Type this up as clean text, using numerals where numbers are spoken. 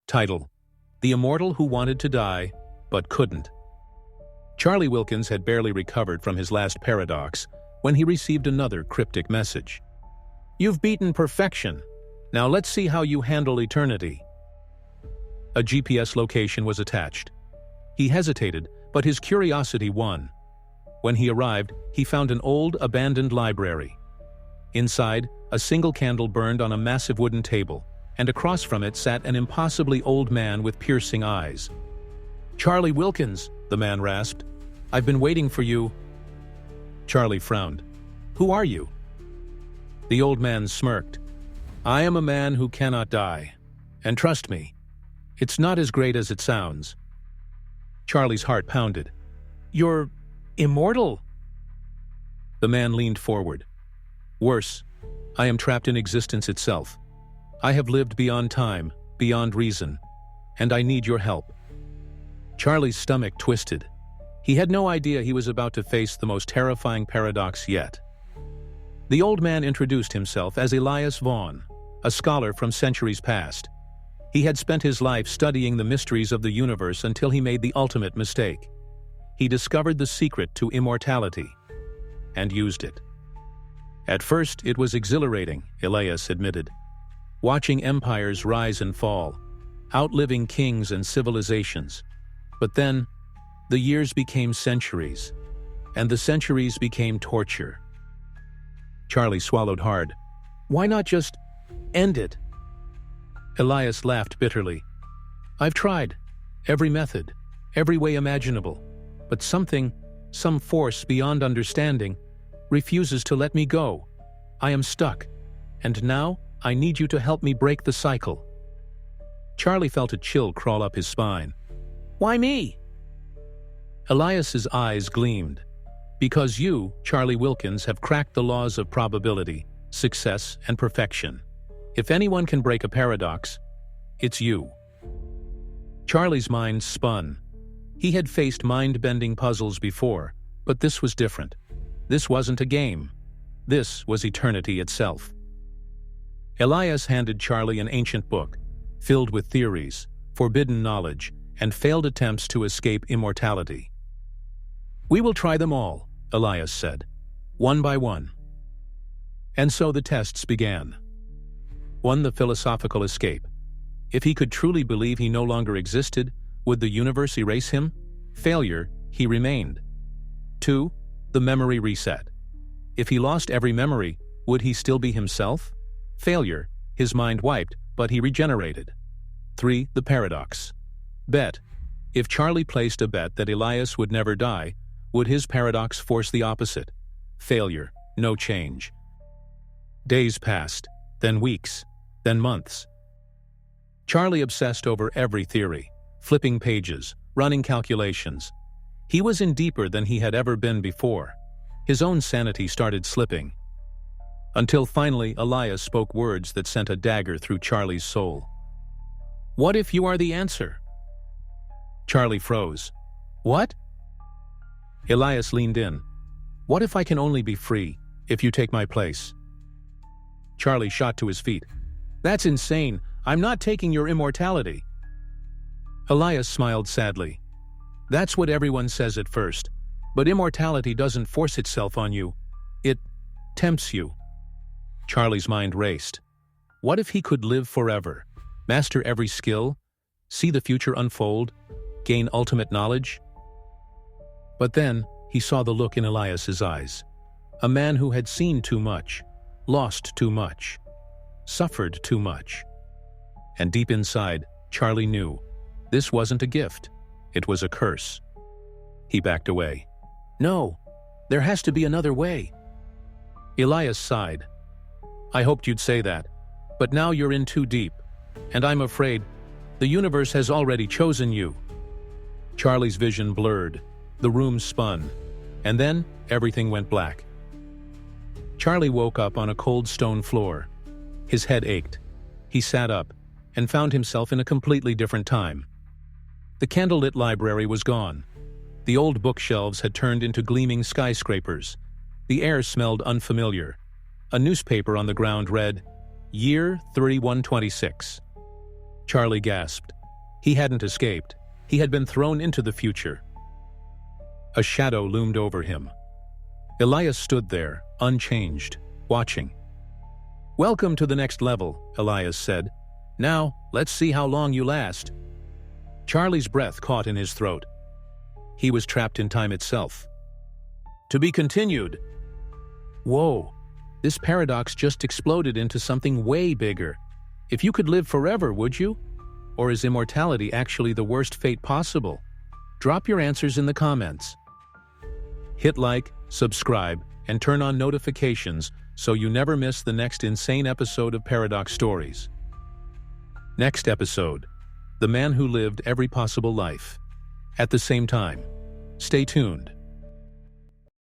Title: The Immortal Who Wanted to Die, but Couldn't. Charlie Wilkins had barely recovered from his last paradox when he received another cryptic message. "You've beaten perfection. Now let's see how you handle eternity." A GPS location was attached. He hesitated, but his curiosity won. When he arrived, he found an old, abandoned library. Inside, a single candle burned on a massive wooden table, and across from it sat an impossibly old man with piercing eyes. "Charlie Wilkins," the man rasped. "I've been waiting for you." Charlie frowned. "Who are you?" The old man smirked. "I am a man who cannot die. And trust me, it's not as great as it sounds." Charlie's heart pounded. "You're immortal?" The man leaned forward. "Worse, I am trapped in existence itself. I have lived beyond time, beyond reason, and I need your help." Charlie's stomach twisted. He had no idea he was about to face the most terrifying paradox yet. The old man introduced himself as Elias Vaughn, a scholar from centuries past. He had spent his life studying the mysteries of the universe until he made the ultimate mistake. He discovered the secret to immortality and used it. At first, it was exhilarating, Elias admitted. Watching empires rise and fall, outliving kings and civilizations. But then, the years became centuries, and the centuries became torture. Charlie swallowed hard. "Why not just end it?" Elias laughed bitterly. "I've tried. Every method, every way imaginable. But some force beyond understanding, refuses to let me go. I am stuck. And now, I need you to help me break the cycle." Charlie felt a chill crawl up his spine. "Why me?" Elias's eyes gleamed. "Because you, Charlie Wilkins, have cracked the laws of probability, success, and perfection. If anyone can break a paradox, it's you." Charlie's mind spun. He had faced mind-bending puzzles before, but this was different. This wasn't a game. This was eternity itself. Elias handed Charlie an ancient book, filled with theories, forbidden knowledge, and failed attempts to escape immortality. "We will try them all," Elias said, "one by one." And so the tests began. 1. The philosophical escape. If he could truly believe he no longer existed, would the universe erase him? Failure, he remained. 2. The memory reset. If he lost every memory, would he still be himself? Failure, his mind wiped, but he regenerated. 3. The paradox. Bet. If Charlie placed a bet that Elias would never die, would his paradox force the opposite? Failure, no change. Days passed, then weeks, then months. Charlie obsessed over every theory, flipping pages, running calculations. He was in deeper than he had ever been before. His own sanity started slipping. Until finally Elias spoke words that sent a dagger through Charlie's soul. "What if you are the answer?" Charlie froze. "What?" Elias leaned in. "What if I can only be free, if you take my place?" Charlie shot to his feet. "That's insane. I'm not taking your immortality." Elias smiled sadly. "That's what everyone says at first. But immortality doesn't force itself on you. It tempts you." Charlie's mind raced. What if he could live forever, master every skill, see the future unfold, gain ultimate knowledge? But then he saw the look in Elias's eyes. A man who had seen too much, lost too much, suffered too much. And deep inside, Charlie knew this wasn't a gift, it was a curse. He backed away. "No, there has to be another way." Elias sighed. "I hoped you'd say that, but now you're in too deep, and I'm afraid the universe has already chosen you." Charlie's vision blurred, the room spun, and then everything went black. Charlie woke up on a cold stone floor. His head ached. He sat up and found himself in a completely different time. The candlelit library was gone. The old bookshelves had turned into gleaming skyscrapers. The air smelled unfamiliar. A newspaper on the ground read, "Year 3126." Charlie gasped. He hadn't escaped. He had been thrown into the future. A shadow loomed over him. Elias stood there, unchanged, watching. "Welcome to the next level," Elias said. "Now, let's see how long you last." Charlie's breath caught in his throat. He was trapped in time itself. To be continued. Whoa, this paradox just exploded into something way bigger. If you could live forever, would you? Or is immortality actually the worst fate possible? Drop your answers in the comments. Hit like, subscribe, and turn on notifications so you never miss the next insane episode of Paradox Stories. Next episode, The Man Who Lived Every Possible Life. At the same time, stay tuned.